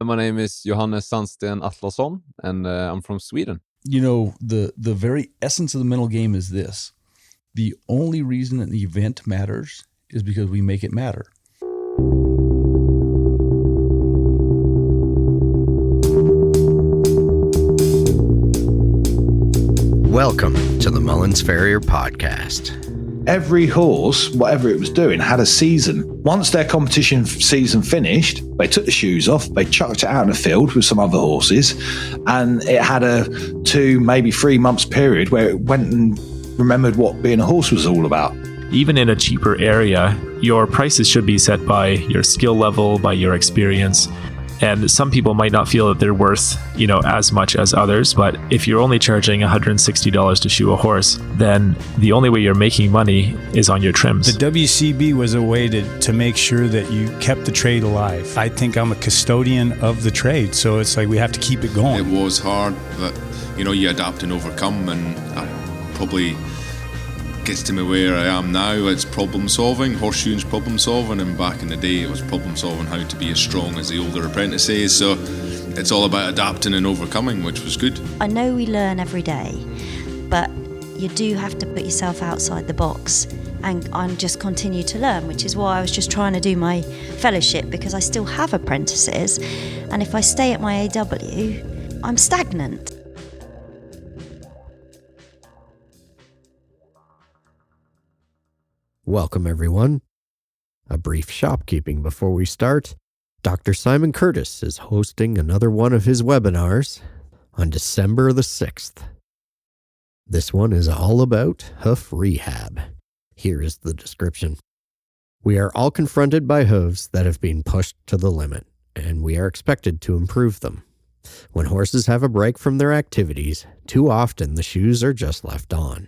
My name is Johannes Sandsten Atlason, and I'm from Sweden. You know, the very essence of the mental game is this. The only reason an event matters is because we make it matter. Welcome to the Mullins Farrier Podcast. Every horse, whatever it was doing, had a season. Once their competition season finished, they took the shoes off, they chucked it out in the field with some other horses, and it had a 2, maybe 3 months period where it went and remembered what being a horse was all about. Even in a cheaper area, your prices should be set by your skill level, by your experience. And some people might not feel that they're worth, as much as others. But if you're only charging $160 to shoe a horse, then the only way you're making money is on your trims. The WCB was a way to make sure that you kept the trade alive. I think I'm a custodian of the trade, so it's like we have to keep it going. It was hard, but you adapt and overcome, and I probably gets to me where I am now. It's problem solving, horseshoeing's problem solving, and back in the day it was problem solving how to be as strong as the older apprentices. So it's all about adapting and overcoming, which was good. I know we learn every day, but you do have to put yourself outside the box and just continue to learn, which is why I was just trying to do my fellowship, because I still have apprentices, and if I stay at my AW, I'm stagnant. Welcome, everyone. A brief shopkeeping before we start. Dr. Simon Curtis is hosting another one of his webinars on December the 6th. This one is all about hoof rehab. Here is the description. We are all confronted by hooves that have been pushed to the limit, and we are expected to improve them. When horses have a break from their activities, too often the shoes are just left on.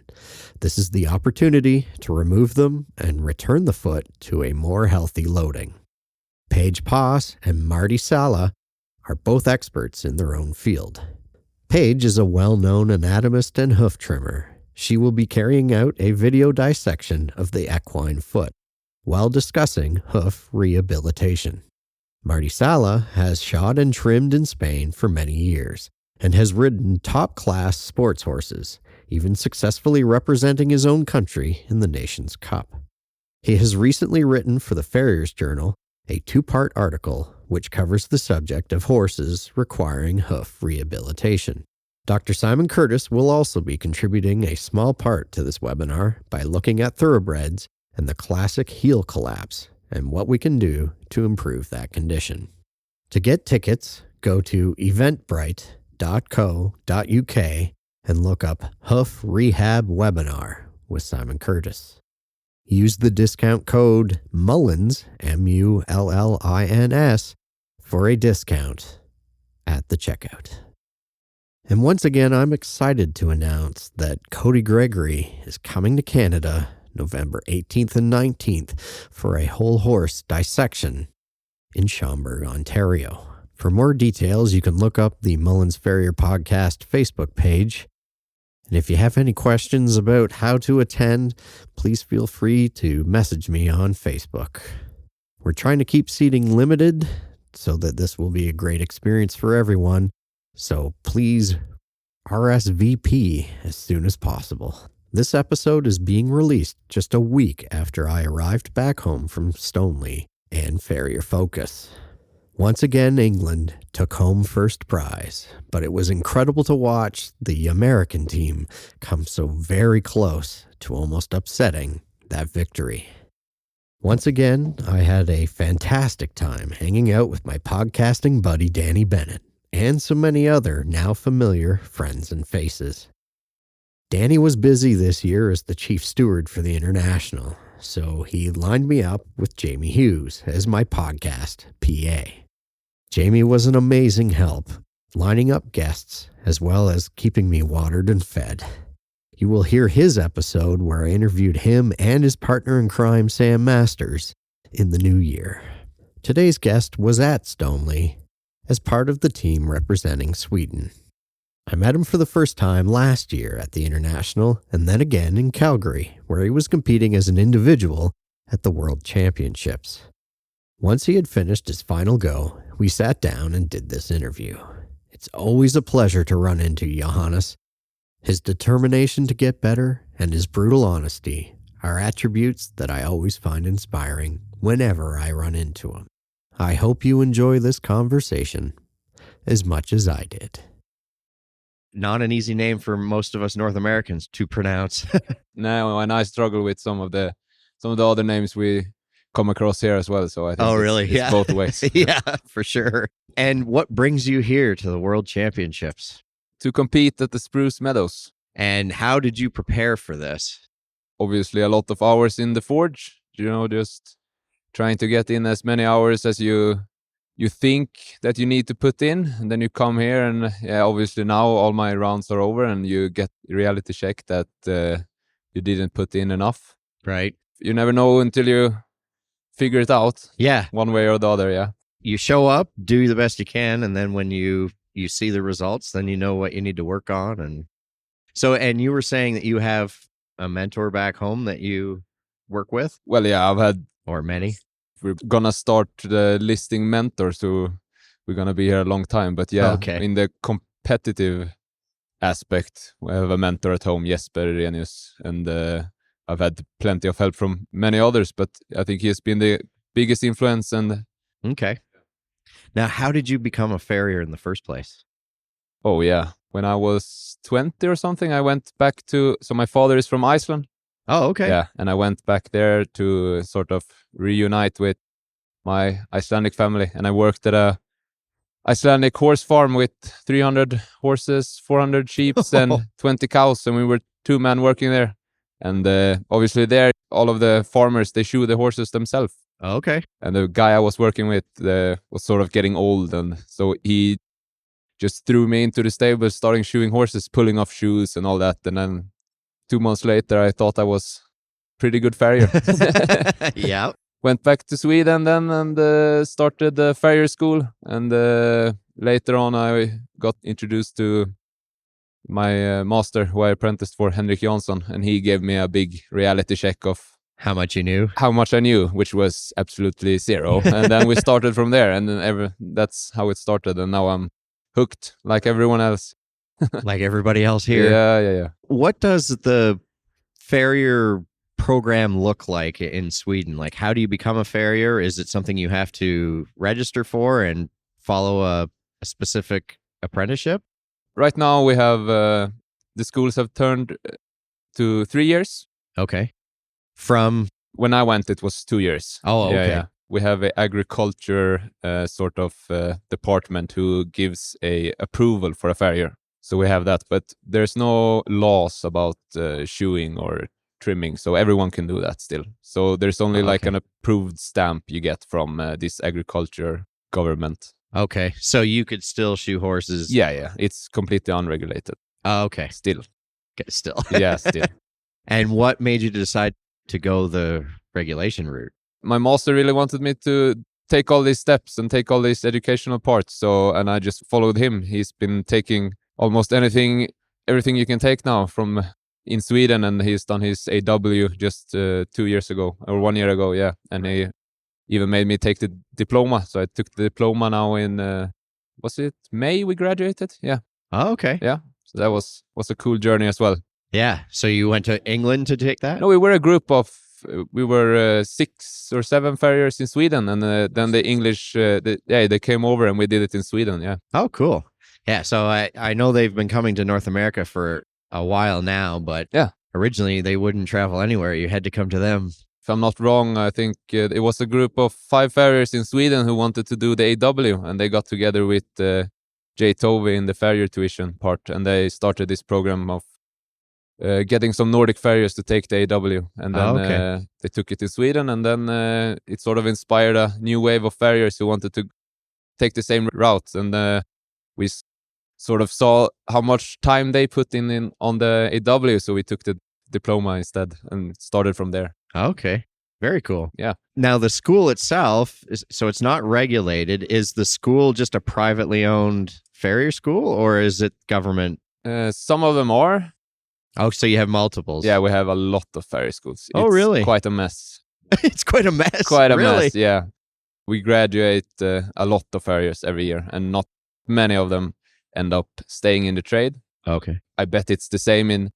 This is the opportunity to remove them and return the foot to a more healthy loading. Paige Poss and Marty Sala are both experts in their own field. Paige is a well-known anatomist and hoof trimmer. She will be carrying out a video dissection of the equine foot while discussing hoof rehabilitation. Marty Sala has shod and trimmed in Spain for many years and has ridden top-class sports horses, even successfully representing his own country in the Nations Cup. He has recently written for the Farrier's Journal a 2-part article which covers the subject of horses requiring hoof rehabilitation. Dr. Simon Curtis will also be contributing a small part to this webinar by looking at thoroughbreds and the classic heel collapse and what we can do to improve that condition. To get tickets, go to eventbrite.co.uk and look up Hoof Rehab Webinar with Simon Curtis. Use the discount code Mullins, MULLINS, for a discount at the checkout. And once again, I'm excited to announce that Cody Gregory is coming to Canada November 18th and 19th for a whole horse dissection in Schomberg, Ontario. For more details, you can look up the Mullins Farrier Podcast Facebook page. And if you have any questions about how to attend, please feel free to message me on Facebook. We're trying to keep seating limited so that this will be a great experience for everyone. So please RSVP as soon as possible. This episode is being released just a week after I arrived back home from Stoneleigh and Farrier Focus. Once again, England took home first prize, but it was incredible to watch the American team come so very close to almost upsetting that victory. Once again, I had a fantastic time hanging out with my podcasting buddy Danny Bennett and so many other now familiar friends and faces. Danny was busy this year as the chief steward for the International, so he lined me up with Jamie Hughes as my podcast PA. Jamie was an amazing help, lining up guests as well as keeping me watered and fed. You will hear his episode where I interviewed him and his partner in crime, Sam Masters, in the new year. Today's guest was at Stoneleigh as part of the team representing Sweden. I met him for the first time last year at the International and then again in Calgary, where he was competing as an individual at the World Championships. Once he had finished his final go, we sat down and did this interview. It's always a pleasure to run into Johannes. His determination to get better and his brutal honesty are attributes that I always find inspiring whenever I run into him. I hope you enjoy this conversation as much as I did. Not an easy name for most of us North Americans to pronounce. No, and I struggle with some of the other names we come across here as well. So I think it's both ways. Yeah, for sure. And what brings you here to the World Championships? To compete at the Spruce Meadows. And how did you prepare for this? Obviously, a lot of hours in the forge. Just trying to get in as many hours as you think that you need to put in, and then you come here, and obviously now all my rounds are over, and you get reality check that you didn't put in enough. Right. You never know until you figure it out. Yeah. One way or the other. Yeah. You show up, do the best you can, and then when you see the results, then you know what you need to work on. And you were saying that you have a mentor back home that you work with? Well, yeah, I've had or many. We're gonna start the listing mentors, so we're gonna be here a long time. But yeah, in the competitive aspect, we have a mentor at home, Jesper Renius, and I've had plenty of help from many others, but I think he has been the biggest influence. And okay. Now, how did you become a farrier in the first place? Oh yeah, when I was 20 or something, I went back to. So my father is from Iceland. Oh, okay. Yeah, and I went back there to sort of reunite with my Icelandic family, and I worked at a Icelandic horse farm with 300 horses, 400 sheep, and 20 cows, and we were 2 men working there. And obviously there, all of the farmers, they shoe the horses themselves. Oh, okay. And the guy I was working with was sort of getting old, and so he just threw me into the stable, starting shoeing horses, pulling off shoes and all that, and then 2 months later, I thought I was pretty good farrier. Yeah. Went back to Sweden then and started the farrier school. And later on, I got introduced to my master, who I apprenticed for, Henrik Jansson. And he gave me a big reality check of how much you knew, how much I knew, which was absolutely zero. And then we started from there. And then that's how it started. And now I'm hooked like everyone else. Like everybody else here. Yeah. What does the farrier program look like in Sweden? Like, how do you become a farrier? Is it something you have to register for and follow a specific apprenticeship? Right now we have, the schools have turned to 3 years. Okay. From? When I went, it was 2 years. Oh, okay. Yeah. We have an agriculture sort of department who gives a approval for a farrier. So we have that, but there's no laws about shoeing or trimming, so everyone can do that still. So there's only like an approved stamp you get from this agriculture government. Okay, so you could still shoe horses? Yeah. It's completely unregulated. Oh, okay. Still. Yeah, still. And what made you decide to go the regulation route? My master really wanted me to take all these steps and take all these educational parts. And I just followed him. He's been taking almost everything you can take now from in Sweden, and he's done his AW just 2 years ago or 1 year ago, yeah. And he even made me take the diploma. So I took the diploma now in was it May we graduated? Yeah. Oh, okay. Yeah. So that was a cool journey as well. Yeah. So you went to England to take that? No, we were a group of 6 or 7 farriers in Sweden, and then the English they came over and we did it in Sweden. Yeah. Oh, cool. Yeah, so I know they've been coming to North America for a while now, but originally they wouldn't travel anywhere. You had to come to them. If I'm not wrong, I think it was a group of 5 farriers in Sweden who wanted to do the AW, and they got together with Jay Tovey in the farrier tuition part, and they started this program of getting some Nordic farriers to take the AW, and then they took it in Sweden, and then it sort of inspired a new wave of farriers who wanted to take the same route, and we sort of saw how much time they put in on the AW, so we took the diploma instead and started from there. Okay. Very cool. Yeah. Now, the school itself, so it's not regulated. Is the school just a privately owned farrier school, or is it government? Some of them are. Oh, so you have multiples. Yeah, we have a lot of farrier schools. Oh, really? Quite a mess. It's quite a mess. Quite a really? mess, yeah. We graduate a lot of farriers every year, and not many of them end up staying in the trade. Okay. I bet it's the same in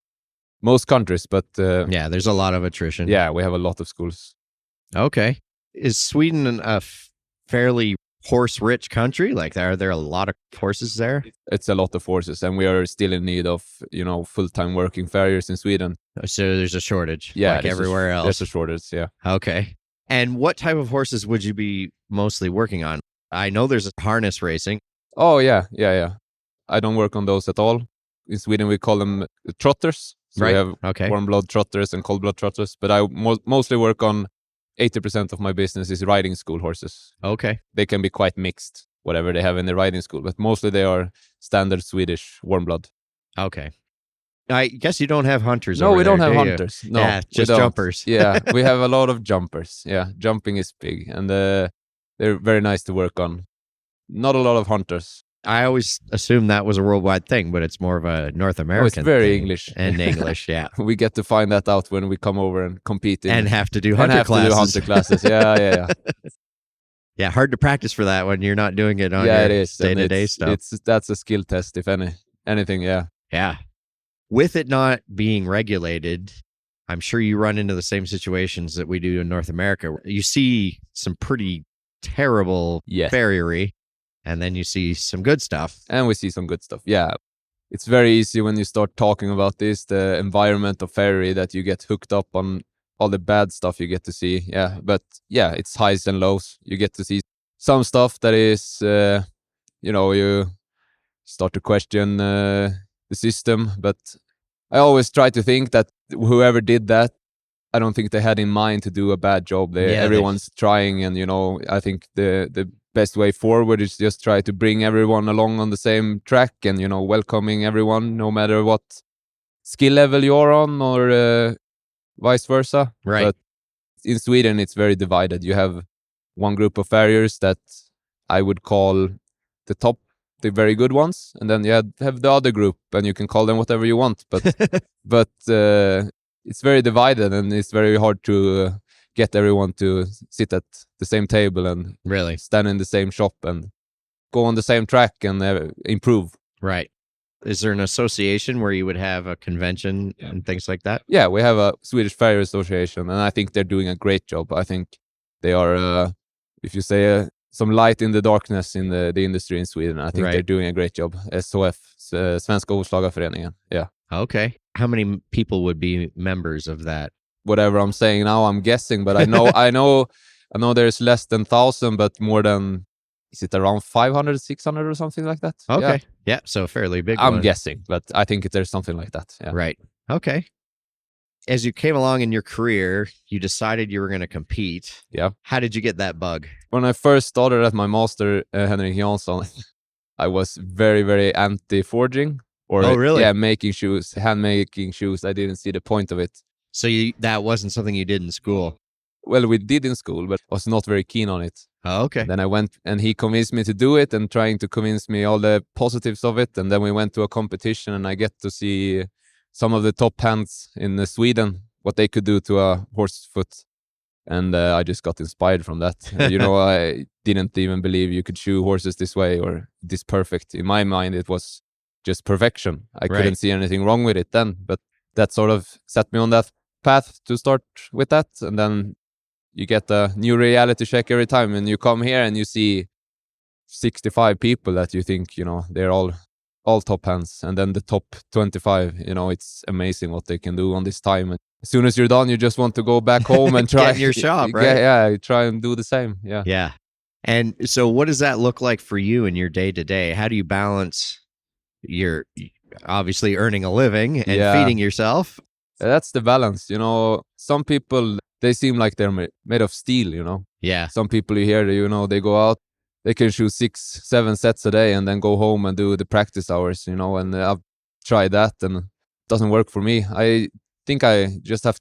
most countries, but Yeah, there's a lot of attrition. yeah, we have a lot of schools. Okay. Is Sweden a fairly horse-rich country? Like, are there a lot of horses there? It's a lot of horses, and we are still in need of, full-time working farriers in Sweden. So there's a shortage, Yeah, like everywhere else. There's a shortage, yeah. Okay. And what type of horses would you be mostly working on? I know there's harness racing. Oh, yeah. I don't work on those at all. In Sweden, we call them trotters. So Right. we have Okay. warm blood trotters and cold blood trotters. But I mostly work on 80% of my business is riding school horses. Okay. They can be quite mixed, whatever they have in the riding school. But mostly they are standard Swedish warm blood. Okay. I guess you don't have hunters No, over we don't there, have do you? hunters. No, Yeah, we just don't. jumpers. Yeah, we have a lot of jumpers. Yeah, jumping is big. And they're very nice to work on. Not a lot of hunters. I always assumed that was a worldwide thing, but it's more of a North American very thing. English. And English, yeah. We get to find that out when we come over and compete And have to do and hunter have classes. to do hunter classes. Yeah. Yeah, hard to practice for that when you're not doing it on Yeah, your it is. And day-to-day stuff. That's a skill test, if anything. Yeah. Yeah. With it not being regulated, I'm sure you run into the same situations that we do in North America. You see some pretty terrible Yes. farriery, and then you see some good stuff. And we see some good stuff. Yeah. It's very easy when you start talking about this, the environment of ferry, that you get hooked up on all the bad stuff you get to see. Yeah. But yeah, it's highs and lows. You get to see some stuff that is, you start to question the system. But I always try to think that whoever did that, I don't think they had in mind to do a bad job. Everyone's trying, and I think the best way forward is just try to bring everyone along on the same track, and welcoming everyone, no matter what skill level you're on, or vice versa. Right. But in Sweden, it's very divided. You have one group of farriers that I would call the very good ones, and then you have the other group, and you can call them whatever you want. But it's very divided, and it's very hard to get everyone to sit at the same table and Really? stand in the same shop and go on the same track and improve. Right. Is there an association where you would have a convention and things like that? Yeah, we have a Swedish Farrier Association, and I think they're doing a great job. I think they are, if you say, some light in the darkness in the industry in Sweden. I think they're doing a great job. SHF, Svenska Hovslagarföreningen. Yeah. Okay. How many people would be members of that? Whatever I'm saying now, I'm guessing, but I know there's less than 1,000, but more than, is it around 500, 600 or something like that? Okay. Yeah, so a fairly big I'm one. guessing, but I think there's something like that. Yeah. Right. Okay. As you came along in your career, you decided you were going to compete. Yeah. How did you get that bug? When I first started at my master, Henrik Jansson, I was very, very anti-forging. Oh, really? Yeah, making shoes, hand-making shoes. I didn't see the point of it. So that wasn't something you did in school? Well, we did in school, but I was not very keen on it. Oh, okay. Then I went, and he convinced me to do it, and trying to convince me all the positives of it. And then we went to a competition, and I get to see some of the top hands in Sweden, what they could do to a horse's foot. And I just got inspired from that. I didn't even believe you could shoe horses this way or this perfect. In my mind, it was just perfection. I couldn't see anything wrong with it then, but that sort of set me on that path to start with that. And then you get a new reality check every time, and you come here and you see 65 people that you think, they're all top hands, and then the top 25, it's amazing what they can do on this time. And as soon as you're done, you just want to go back home and try Get in your shop, right? Yeah, try and do the same. Yeah. Yeah. And so what does that look like for you in your day-to-day? How do you balance your obviously earning a living and feeding yourself? That's the balance. Some people, they seem like they're made of steel, Yeah. Some people you hear, they go out, they can shoot 6-7 sets a day and then go home and do the practice hours, and I've tried that and it doesn't work for me. I think you just have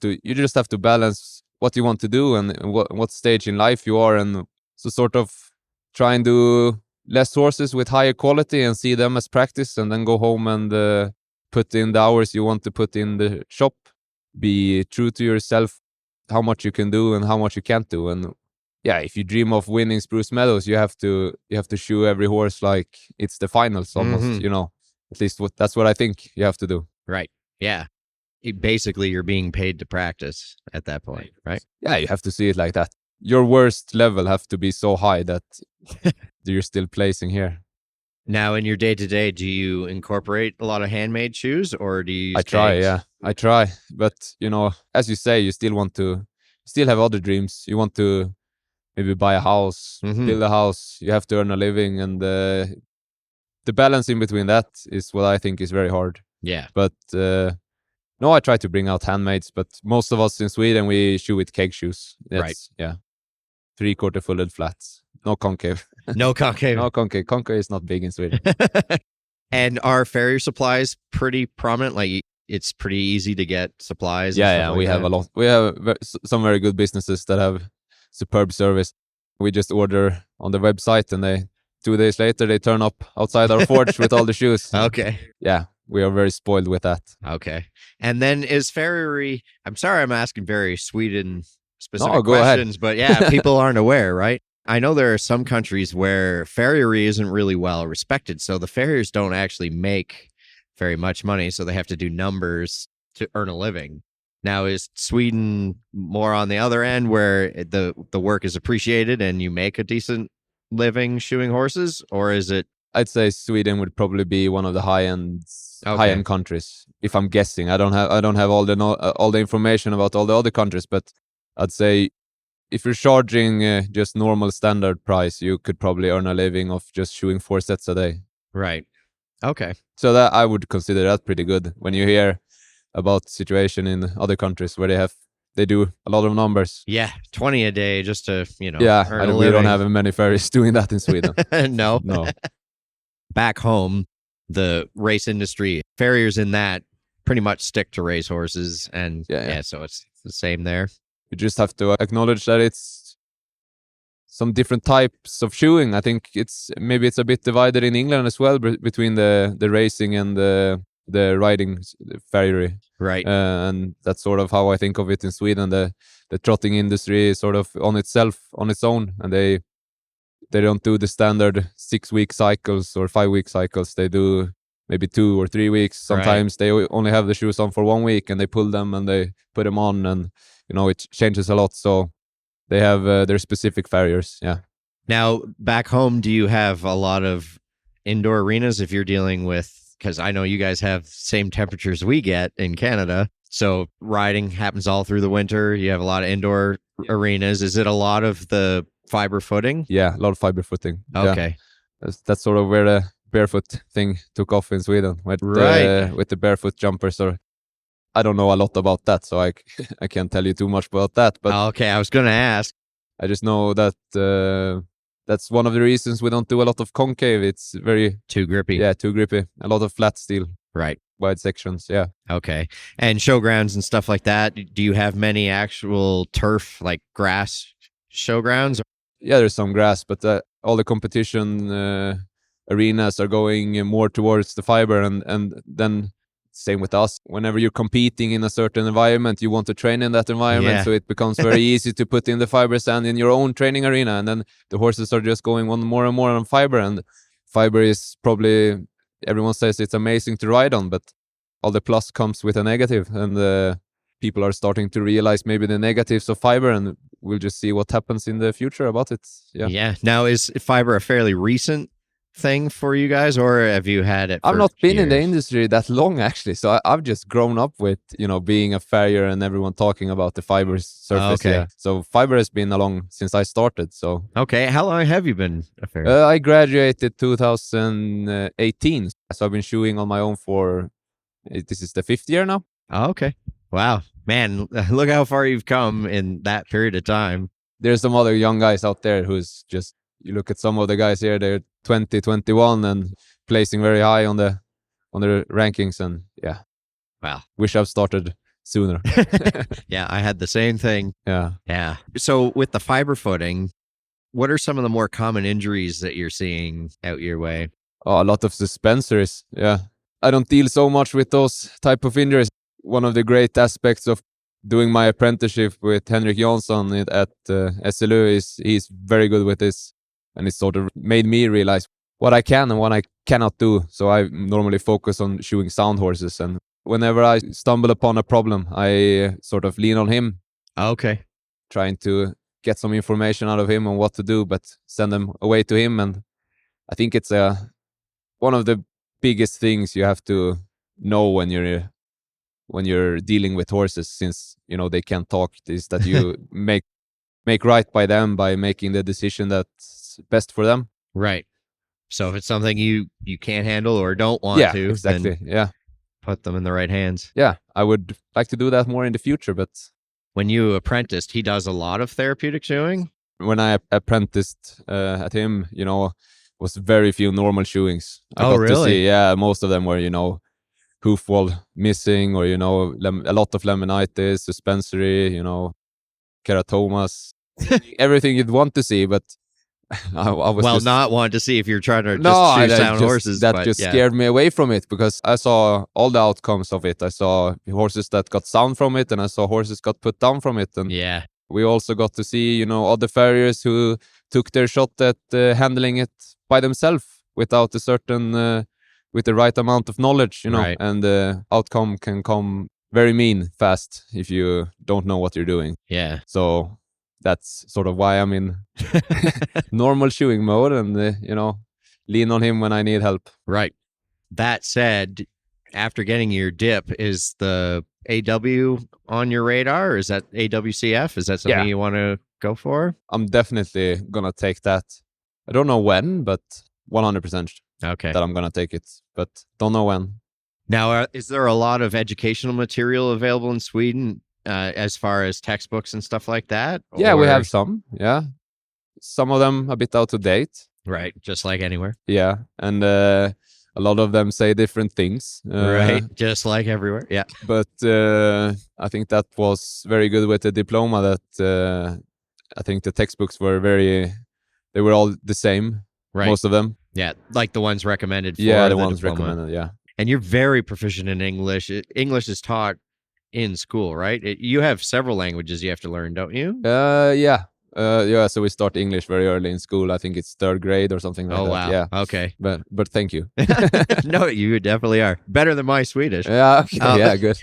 to balance what you want to do and what stage in life you are, and so sort of try and do less horses with higher quality and see them as practice, and then go home and put in the hours you want to put in the shop. Be true to yourself, how much you can do and how much you can't do. And yeah, if you dream of winning Spruce Meadows, you have to shoe every horse like it's the finals almost. You know, at least that's what I think you have to do. Right. Yeah. Basically, you're being paid to practice at that point, right? Yeah, you have to see it like that. Your worst level have to be so high that you're still placing here. Now, in your day-to-day, do you incorporate a lot of handmade shoes, or do you use I try, tags? yeah. I try. But, you know, as you say, you still have other dreams. You want to maybe buy a house, build a house. You have to earn a living. And the balance in between that is what I think is very hard. Yeah. But no, I try to bring out handmaids. But most of us in Sweden, we shoe with keg shoes. Right. Yeah. 3/4 fulled flats. No concave. No concave. No concave. Concave is not big in Sweden. And are Farrier supplies pretty prominent? Like, it's pretty easy to get supplies? Yeah, we have a lot. We have some very good businesses that have superb service. We just order on the website, and 2 days later they turn up outside our forge with all the shoes. Okay. Yeah, we are very spoiled with that. Okay. And then is Farrier, I'm sorry I'm asking very Sweden-specific No, go ahead. questions, but yeah, people aren't aware, right? I know there are some countries where Farrier isn't really well respected, so the farriers don't actually make very much money, so they have to do numbers to earn a living. Now, is Sweden more on the other end where the work is appreciated and you make a decent living shoeing horses, or is it? I'd say Sweden would probably be one of the high-end countries. If I'm guessing, I don't have all the information about all the other countries, but I'd say if you're charging just normal standard price, you could probably earn a living of just shoeing 4 sets a day. Right. Okay. So that I would consider that pretty good. When you hear about situation in other countries where they do a lot of numbers. Yeah, 20 a day just to, Yeah, earn a we don't living. have many farriers doing that in Sweden. No. No. Back home, the race industry, farriers in that pretty much stick to race horses, and Yeah. so it's the same there. You just have to acknowledge that it's some different types of shoeing. I think it's a bit divided in England as well between the racing and the riding farriery. Right. And that's sort of how I think of it in Sweden. The trotting industry is sort of on its own, and they don't do the standard 6-week cycles or 5-week cycles. They do maybe 2 or 3 weeks. Sometimes they only have the shoes on for 1 week, and they pull them and they put them on, and it changes a lot. So they have their specific farriers. Yeah. Now, back home, do you have a lot of indoor arenas if you're dealing with, because I know you guys have same temperatures we get in Canada. So riding happens all through the winter. You have a lot of indoor arenas. Is it a lot of the fiber footing? Yeah, a lot of fiber footing. Okay. Yeah. That's sort of where the barefoot thing took off in Sweden with the barefoot jumpers. Or I don't know a lot about that, so I can't tell you too much about that. But Okay, I was going to ask. I just know that that's one of the reasons we don't do a lot of concave. It's very Too grippy. Yeah, too grippy. A lot of flat steel, Right. wide sections. Yeah. Okay. And showgrounds and stuff like that, do you have many actual turf, like grass showgrounds? Yeah, there's some grass, but all the competition arenas are going more towards the fiber, and then same with us. Whenever you're competing in a certain environment, you want to train in that environment, Yeah. so it becomes very easy to put in the fiber stand in your own training arena, and then the horses are just going on more and more on fiber, and fiber is probably, everyone says it's amazing to ride on, but all the plus comes with a negative, and people are starting to realize maybe the negatives of fiber, and we'll just see what happens in the future about it. Yeah. Now, is fiber a fairly recent thing for you guys, or have you had it I've for not been in the years? industry that long, actually, so I've just grown up with being a farrier and everyone talking about the fiber surface. Okay. Yeah. So fiber has been along since I started. So Okay, how long have you been a farrier? I graduated 2018, so I've been shoeing on my own for this is the 5th year now. Okay. Wow. Man, look how far you've come in that period of time. There's some other young guys out there who's just, you look at some of the guys here, they're 20, 21 and placing very high on the rankings, and yeah. Wow. Wish I've started sooner. Yeah, I had the same thing. Yeah. Yeah. So with the fiber footing, what are some of the more common injuries that you're seeing out your way? Oh, a lot of suspensories. Yeah. I don't deal so much with those type of injuries. One of the great aspects of doing my apprenticeship with Henrik Jansson at SLU, he's very good with this, and it sort of made me realize what I can and what I cannot do. So I normally focus on shoeing sound horses, and whenever I stumble upon a problem, I sort of lean on him. Okay. Trying to get some information out of him on what to do, but send them away to him. And I think it's one of the biggest things you have to know when you're dealing with horses, since they can't talk, is that you make right by them by making the decision that's best for them. Right. So if it's something you can't handle or don't want to, exactly. then put them in the right hands. Yeah, I would like to do that more in the future. But when you apprenticed, he does a lot of therapeutic shoeing? When I apprenticed at him, was very few normal shoeings. I got really? To see, most of them were, hoof wall missing, or, a lot of laminitis, suspensory, keratomas, everything you'd want to see, but I was not want to see if you're trying to shoe sound horses. That scared me away from it, because I saw all the outcomes of it. I saw horses that got sound from it, and I saw horses got put down from it. And we also got to see, other farriers who took their shot at handling it by themselves without a certain, with the right amount of knowledge, Right. And the outcome can come very mean fast if you don't know what you're doing. Yeah. So that's sort of why I'm in normal shoeing mode, and, lean on him when I need help. Right. That said, after getting your dip, is the AW on your radar, or is that AWCF? Is that something you want to go for? I'm definitely going to take that. I don't know when, but 100% Okay. that I'm going to take it, but don't know when. Now, is there a lot of educational material available in Sweden as far as textbooks and stuff like that? Yeah, we have some. Yeah. Some of them a bit out of date. Right. Just like anywhere. Yeah. And a lot of them say different things. Right. Just like everywhere. Yeah. But I think that was very good with the diploma, that I think the textbooks were they were all the same. Right. Most of them. Yeah. Like the ones recommended for the ones diploma. recommended. Yeah. And you're very proficient in English. English is taught in school, right? You have several languages you have to learn, don't you? Yeah. So we start English very early in school. I think it's 3rd grade or something like that. Oh, wow. Yeah. Okay. But thank you. No, you definitely are. Better than my Swedish. Yeah. Okay. Yeah, good.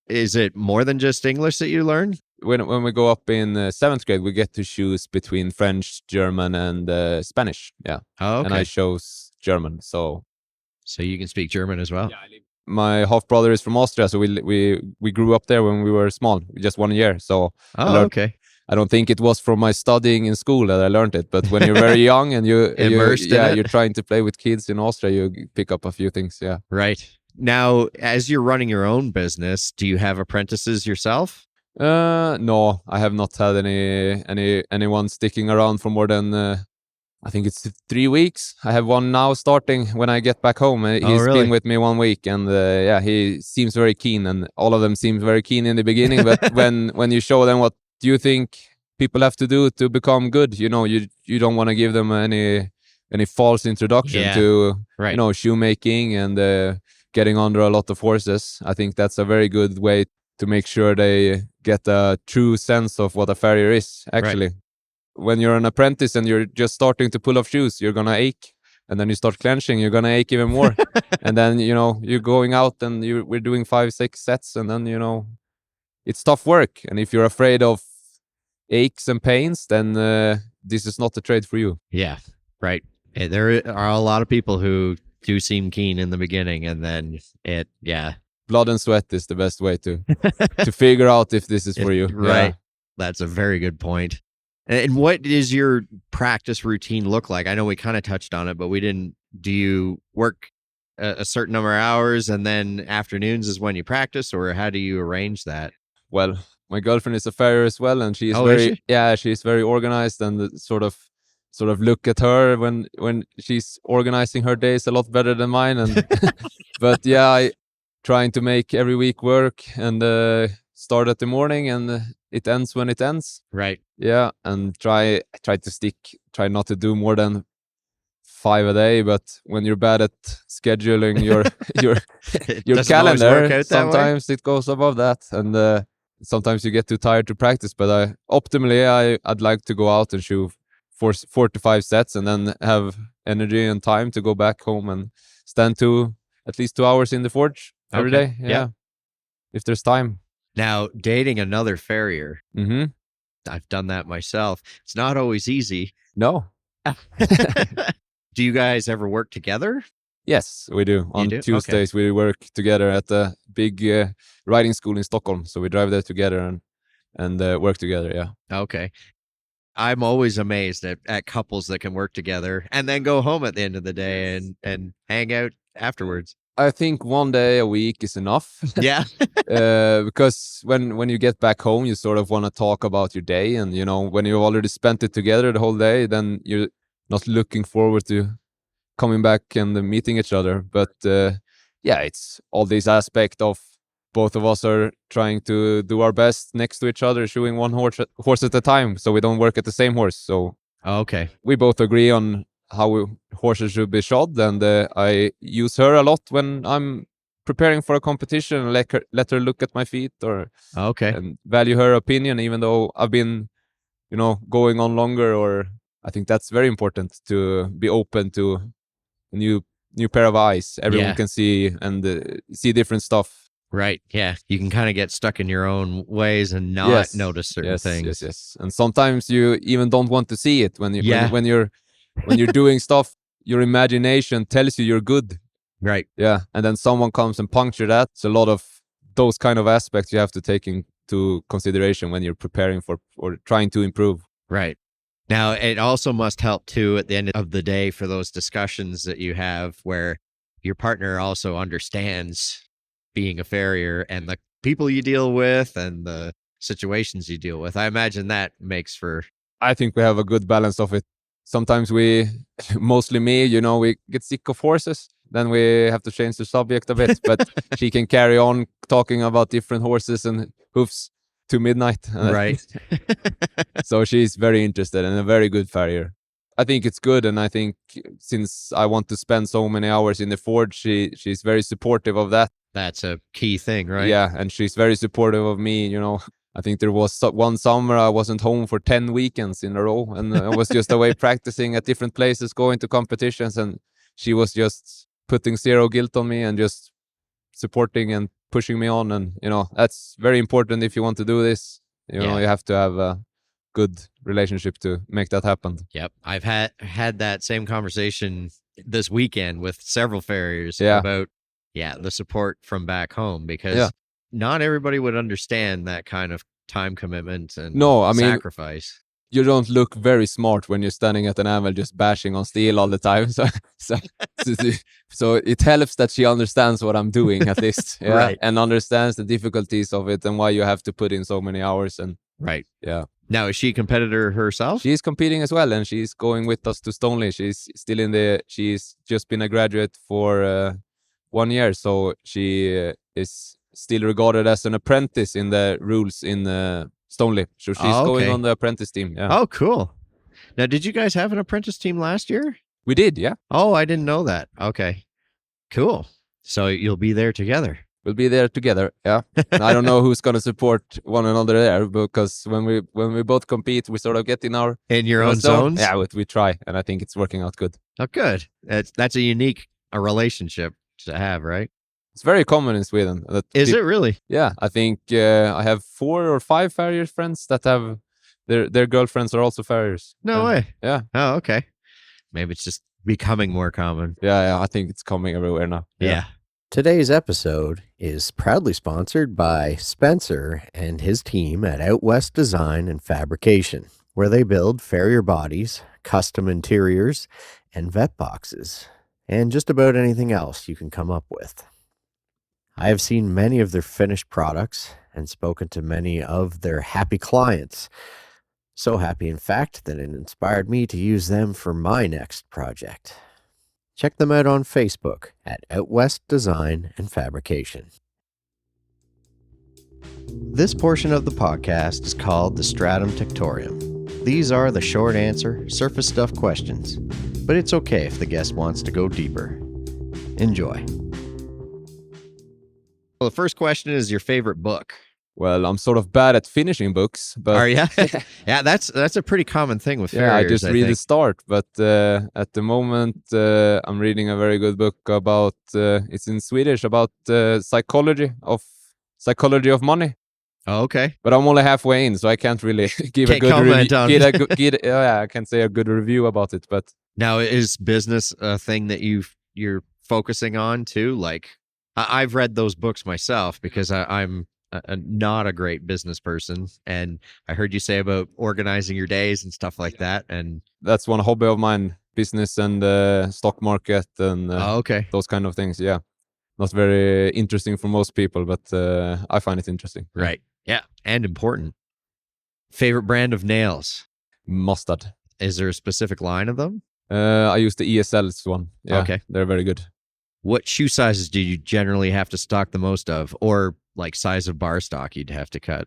Is it more than just English that you learn? When we go up in 7th grade, we get to choose between French, German, and Spanish. Yeah. Oh, okay. And I chose German. So you can speak German as well? Yeah, my half brother is from Austria, so we grew up there when we were small, just 1 year. So okay. I don't think it was from my studying in school that I learned it, but when you're very young and you're trying to play with kids in Austria, you pick up a few things. Yeah. Right. Now, as you're running your own business, do you have apprentices yourself? No, I have not had anyone sticking around for more than I think it's 3 weeks. I have one now starting when I get back home. He's been with me 1 week, and he seems very keen, and all of them seem very keen in the beginning. But when you show them what do you think people have to do to become good, you don't want to give them any false introduction to shoemaking and getting under a lot of horses. I think that's a very good way to make sure they get a true sense of what a farrier is, actually. Right. When you're an apprentice and you're just starting to pull off shoes, you're going to ache. And then you start clenching, you're going to ache even more. And then, you're going out and we're doing 5-6 sets. And then, it's tough work. And if you're afraid of aches and pains, then this is not the trade for you. Yeah, right. There are a lot of people who do seem keen in the beginning, and then blood and sweat is the best way to figure out if this is for you. Right. Yeah. That's a very good point. And what does your practice routine look like? I know we kind of touched on it, but we didn't. Do you work a certain number of hours and then afternoons is when you practice, or how do you arrange that? Well, my girlfriend is a farrier as well, and she's she's very organized, and sort of look at her when she's organizing her days a lot better than mine. And but I trying to make every week work and start at the morning and it ends when it ends. Right. Yeah, and try not to do more than 5 a day. But when you're bad at scheduling your calendar, sometimes it goes above that. And sometimes you get too tired to practice, but optimally I'd like to go out and shoot 4 to 5 sets and then have energy and time to go back home and stand at least 2 hours in the forge every day. Yeah. If there's time. Now, dating another farrier, Mm-hmm. I've done that myself. It's not always easy. No. Do you guys ever work together? Yes, we do. On do? Tuesdays, we work together at a big riding school in Stockholm. So we drive there together and work together. Yeah. Okay. I'm always amazed at couples that can work together and then go home at the end of the day and hang out afterwards. I think 1 day a week is enough. Yeah. Because when you get back home, you sort of want to talk about your day. And, when you've already spent it together the whole day, then you're not looking forward to coming back and meeting each other. But it's all this aspect of both of us are trying to do our best next to each other, shooting one horse at a time, so we don't work at the same horse. So okay, we both agree on how horses should be shod, and I use her a lot when I'm preparing for a competition and let her look at my feet and value her opinion, even though I've been, going on longer. Or I think that's very important, to be open to a new pair of eyes. Everyone can see and see different stuff. Right. Yeah. You can kind of get stuck in your own ways and not notice certain things. Yes. And sometimes you even don't want to see it when you're doing stuff. Your imagination tells you you're good. Right. Yeah. And then someone comes and puncture that. It's a lot of those kind of aspects you have to take into consideration when you're preparing for or trying to improve. Right. Now, it also must help too at the end of the day for those discussions that you have where your partner also understands being a farrier and the people you deal with and the situations you deal with. I imagine that makes for... I think we have a good balance of it. Sometimes mostly me, we get sick of horses. Then we have to change the subject a bit. But she can carry on talking about different horses and hoofs to midnight. Right. So she's very interested and a very good farrier. I think it's good. And I think since I want to spend so many hours in the forge, she's very supportive of that. That's a key thing, right? Yeah, and she's very supportive of me, I think there was one summer I wasn't home for 10 weekends in a row, and I was just away practicing at different places, going to competitions, and she was just putting zero guilt on me and just supporting and pushing me on. And, that's very important if you want to do this. You have to have a good relationship to make that happen. Yep. I've had that same conversation this weekend with several farriers about the support from back home, because not everybody would understand that kind of time commitment and sacrifice. You don't look very smart when you're standing at an anvil just bashing on steel all the time. So it helps that she understands what I'm doing at least, right, and understands the difficulties of it and why you have to put in so many hours. And right, yeah. Now, is she a competitor herself? She's competing as well, and she's going with us to Stoneleigh. She's still she's just been a graduate for 1 year, so she is still regarded as an apprentice in the rules in Stoneleigh. So she's going on the apprentice team. Yeah. Oh, cool. Now, did you guys have an apprentice team last year? We did, yeah. Oh, I didn't know that. Okay, cool. So you'll be there together. We'll be there together, yeah. I don't know who's going to support one another there, because when we both compete, we sort of get in your own zones. Yeah, we try, and I think it's working out good. Oh, good. That's a unique relationship to have, right? It's very common in Sweden. Is it really? Yeah, I think I have 4 or 5 farrier friends that have their girlfriends are also farriers. No way. Yeah. Oh, okay. Maybe it's just becoming more common. Yeah, I think it's coming everywhere now. Yeah. Today's episode is proudly sponsored by Spencer and his team at Out West Design and Fabrication, where they build farrier bodies, custom interiors, and vet boxes, and just about anything else you can come up with. I have seen many of their finished products and spoken to many of their happy clients. So happy, in fact, that it inspired me to use them for my next project. Check them out on Facebook at Out West Design and Fabrication. This portion of the podcast is called the Stratum Tectorium. These are the short answer, surface stuff questions, but it's okay if the guest wants to go deeper. Enjoy. Well, the first question is your favorite book. Well, I'm sort of bad at finishing books, but Are you? Yeah, that's a pretty common thing with yeah, farriers. I just read the think. start. But at the moment, I'm reading a very good book about. It's in Swedish about psychology of money. Oh, okay. But I'm only halfway in, so I can't really give a Can't good comment review. on- Yeah, I can say a good review about it. But Now, is business a thing that you're focusing on too? Like, I've read those books myself because I'm not a great business person, and I heard you say about organizing your days and stuff like that. And that's one hobby of mine: business and stock market and oh, okay, those kind of things. Yeah, not very interesting for most people, but I find it interesting. right, yeah, and important. Favorite brand of nails? Mustard. Is there a specific line of them? I use the ESL's one. Yeah, Okay. they're very good. What shoe sizes do you generally have to stock the most of, or like size of bar stock you'd have to cut?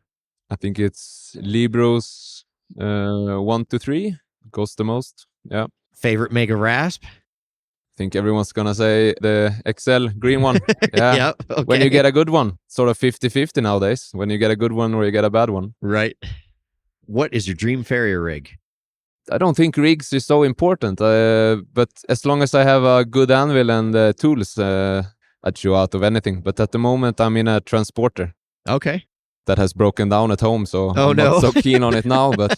I think it's Libros 1 to 3 goes the most. Yeah. Favorite Mega Rasp? I think everyone's gonna say the XL green one. Yeah. Yep. Okay. When you get a good one, sort of 50-50 nowadays. When you get a good one or you get a bad one. right. What is your dream farrier rig? I don't think rigs is so important, but as long as I have a good anvil and tools, I'd show out of anything. But at the moment, I'm in a transporter Okay. that has broken down at home, so Oh, I'm no. not so keen on it now. But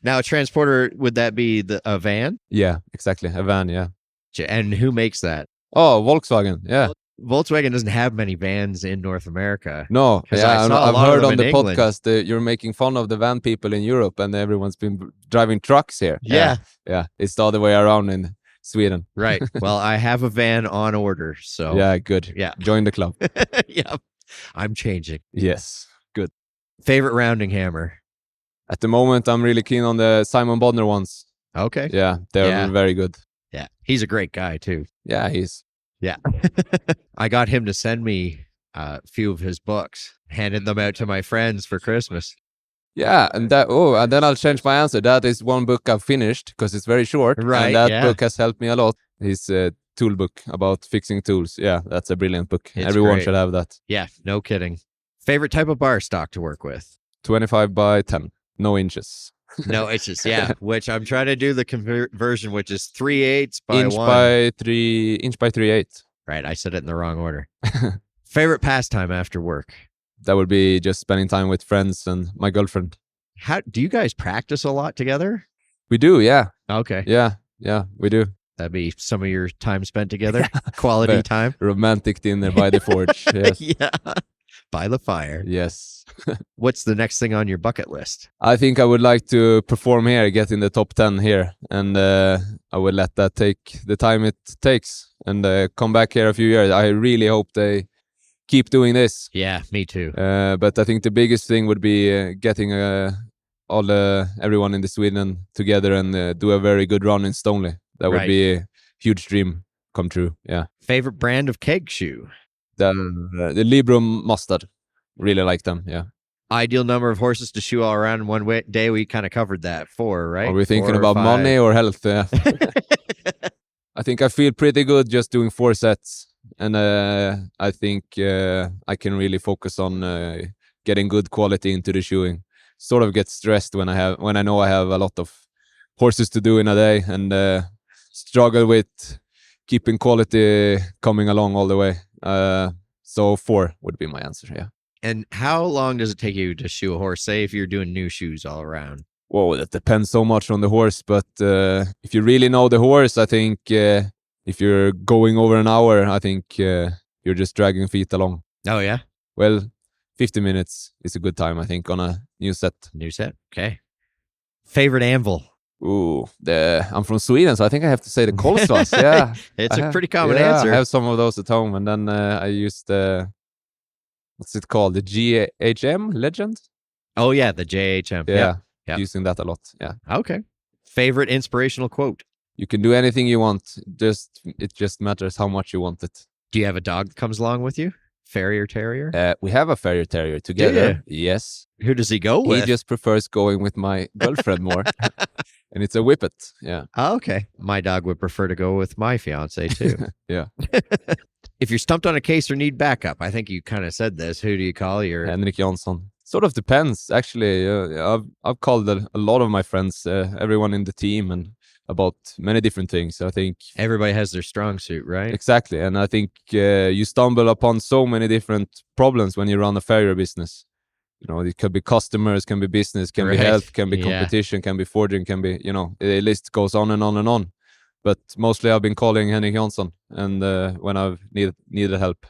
Now, a transporter, would that be a van? yeah, exactly, a van. Yeah. And who makes that? Oh, Volkswagen. Yeah. Volkswagen doesn't have many vans in North America. No, 'Cause yeah, I saw a I've lot of heard them on in the England. podcast you're making fun of the van people in Europe, and everyone's been driving trucks here. Yeah. Yeah. It's the other way around in Sweden. Right. Well, I have a van on order, so Yeah, good. Yeah. Join the club. Yep. I'm changing. Yes, good. Favorite rounding hammer? At the moment, I'm really keen on the Simon Bodner ones. Okay. Yeah, they're Yeah. very good. Yeah. He's a great guy too. Yeah, he's. Yeah. I got him to send me a few of his books, handed them out to my friends for Christmas. Yeah, and then I'll change my answer. That is one book I've finished because it's very short. Right, And that yeah. book has helped me a lot. His tool book about fixing tools. Yeah, that's a brilliant book. It's Everyone great. should have that. Yeah, no kidding. Favorite type of bar stock to work with? 25 by 10, no inches. No, it's just, yeah, which I'm trying to do the conversion, which is 3/8 by inch 1. by 3/8. Right, I said it in the wrong order. Favorite pastime after work? That would be just spending time with friends and my girlfriend. How do you guys practice a lot together? We do, yeah. Okay. Yeah, we do. That'd be some of your time spent together. Quality But- time. Romantic dinner by the forge. Yes. Yeah. By the fire. Yes. What's the next thing on your bucket list? I think I would like to perform here, get in the top 10 here, and I will let that take the time it takes and come back here a few years. I really hope they keep doing this. Yeah, me too. But I think the biggest thing would be getting everyone in the Sweden together and do a very good run in Stoneleigh. That would Right. be a huge dream come true. Yeah. Favorite brand of keg shoe? The Libro Mustard. Really like them. Yeah. Ideal number of horses to shoe all around in one day. We kind of covered that. 4, right? Are we thinking 4 or about 5? money or health? Yeah. I think I feel pretty good just doing 4 sets. And I think I can really focus on getting good quality into the shoeing. Sort of get stressed when I know I have a lot of horses to do in a day and struggle with keeping quality coming along all the way. So 4 would be my answer. Yeah. And how long does it take you to shoe a horse? Say if you're doing new shoes all around. Whoa, that depends so much on the horse. But if you really know the horse, I think if you're going over an hour, I think you're just dragging feet along. Oh, yeah? Well, 50 minutes is a good time, I think, on a new set. New set. Okay. Favorite anvil? Ooh, I'm from Sweden, so I think I have to say the Kolsvas. Yeah. It's I a have- pretty common yeah, answer. I have some of those at home. And then I used what's it called? The GHM Legend? Oh, yeah, the JHM. Yeah. Yeah. Using that a lot. Yeah. Okay. Favorite inspirational quote? You can do anything you want. It just matters how much you want it. Do you have a dog that comes along with you? Farrier Terrier? We have a Farrier Terrier together. Yes. Who does he go with? He just prefers going with my girlfriend more. And it's a whippet. Yeah. Oh, okay. My dog would prefer to go with my fiance too. Yeah. If you're stumped on a case or need backup, I think you kind of said this. Who do you call? Henrik Jansson. Sort of depends, actually. I've called a lot of my friends, everyone in the team, and about many different things. I think everybody has their strong suit, right? Exactly, and I think you stumble upon so many different problems when you run a farrier business. It could be customers, can be business, can be health, can be competition, can be forging, can be, the list goes on and on and on. But mostly I've been calling Henrik Jansson and when I've needed help.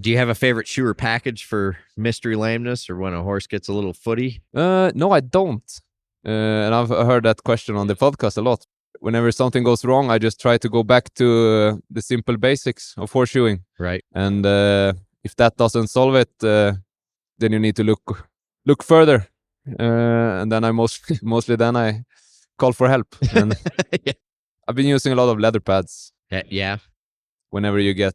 Do you have a favorite shoe or package for mystery lameness or when a horse gets a little footy? No, I don't. And I've heard that question on the podcast a lot. Whenever something goes wrong, I just try to go back to the simple basics of horseshoeing. Right. And if that doesn't solve it, then you need to look further. And then I mostly then I call for help. And I've been using a lot of leather pads. Yeah. Whenever you get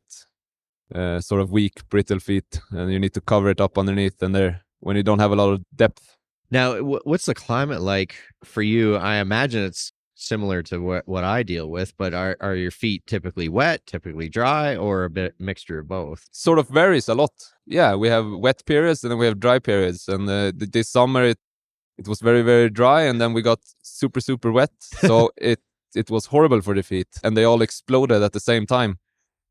sort of weak, brittle feet, and you need to cover it up underneath, and when you don't have a lot of depth. Now, what's the climate like for you? I imagine it's similar to what I deal with, but are your feet typically wet, typically dry, or a bit mixture of both? Sort of varies a lot. Yeah, we have wet periods and then we have dry periods. And this summer it was very, very dry, and then we got super, super wet. So it was horrible for the feet, and they all exploded at the same time.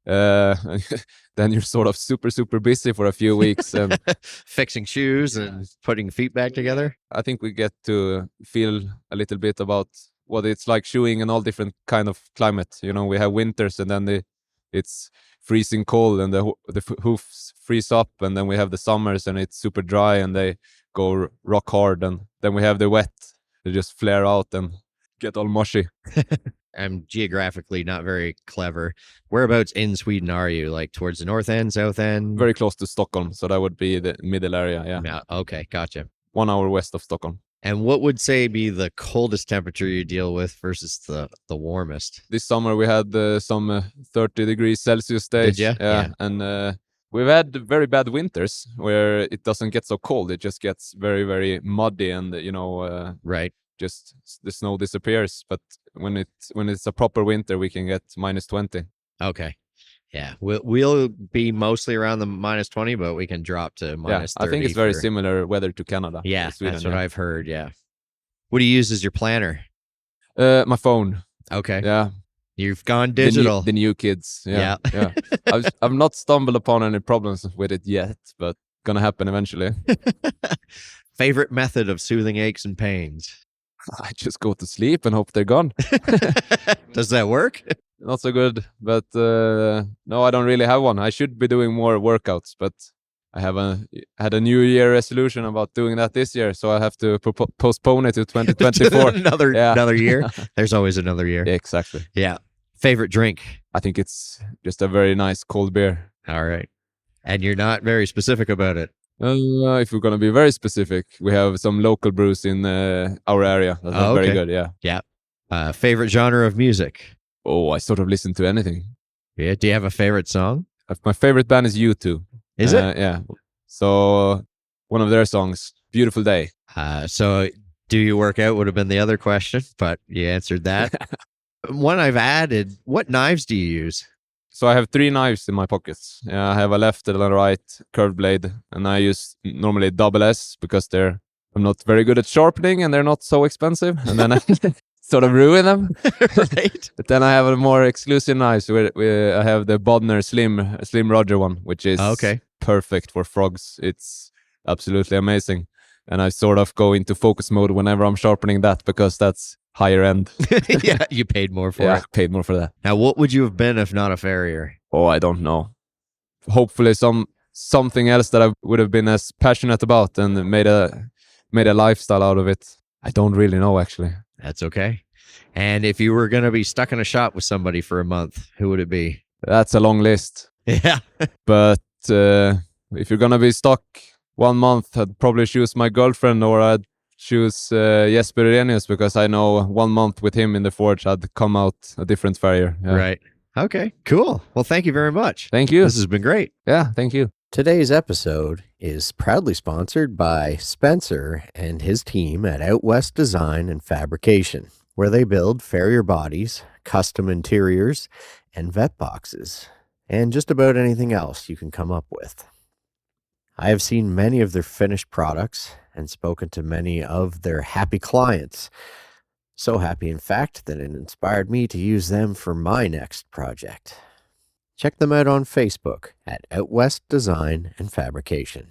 Then you're sort of super, super busy for a few weeks and fixing shoes and putting feet back together. I think we get to feel a little bit about what it's like shoeing in all different kind of climate. We have winters, and then it's freezing cold, and the hoofs freeze up, and then we have the summers, and it's super dry, and they go rock hard, and then we have the wet. They just flare out and get all mushy. I'm geographically not very clever. Whereabouts in Sweden are you? Like towards the north end, south end? Very close to Stockholm, so that would be the middle area. Yeah. Okay, gotcha. 1 hour west of Stockholm. And what would say be the coldest temperature you deal with versus the warmest? This summer we had some 30 degrees Celsius days. Did you? Yeah. And we've had very bad winters where it doesn't get so cold. It just gets very, very muddy, and right. Just the snow disappears. But when it's a proper winter, we can get -20. Okay. Yeah, we'll be mostly around the -20, but we can drop to -30. I think it's very similar weather to Canada. Yeah, Sweden, that's what I've heard. Yeah. What do you use as your planner? My phone. Okay. Yeah. You've gone digital. The new kids. Yeah. I've not stumbled upon any problems with it yet, but gonna happen eventually. Favorite method of soothing aches and pains? I just go to sleep and hope they're gone. Does that work? Not so good, but no, I don't really have one. I should be doing more workouts, but I had a New Year resolution about doing that this year, so I have to postpone it to 2024. Another year. There's always another year. Yeah, exactly. Yeah. Favorite drink? I think it's just a very nice cold beer. All right. And you're not very specific about it. If we're going to be very specific, we have some local brews in our area that are very good. Yeah. Yeah. Favorite genre of music? Oh, I sort of listen to anything. Yeah. Do you have a favorite song? My favorite band is U2. Is it? Yeah. So one of their songs, Beautiful Day. So do you work out would have been the other question, but you answered that. One I've added, what knives do you use? So I have 3 knives in my pockets. I have a left and a right curved blade, and I use normally double S because I'm not very good at sharpening and they're not so expensive. And then I sort of ruin them. Right. But then I have a more exclusive knives where I have the Bodner Slim Roger one, which is perfect for frogs. It's absolutely amazing. And I sort of go into focus mode whenever I'm sharpening that because that's higher end. Yeah, you paid more for it. Yeah, paid more for that. Now, what would you have been if not a farrier? Oh, I don't know. Hopefully something else that I would have been as passionate about and made a lifestyle out of it. I don't really know, actually. That's okay. And if you were going to be stuck in a shop with somebody for a month, who would it be? That's a long list. Yeah. But if you're going to be stuck 1 month, I'd probably choose my girlfriend, or I'd choose Jesper Renius, because I know 1 month with him in the forge, I'd come out a different farrier. Yeah. Right. Okay, cool. Well, thank you very much. Thank you. This has been great. Yeah, thank you. Today's episode is proudly sponsored by Spencer and his team at Out West Design and Fabrication, where they build farrier bodies, custom interiors, and vet boxes. and just about anything else you can come up with. I have seen many of their finished products and spoken to many of their happy clients. So happy, in fact, that it inspired me to use them for my next project. Check them out on Facebook at Out West Design and Fabrication.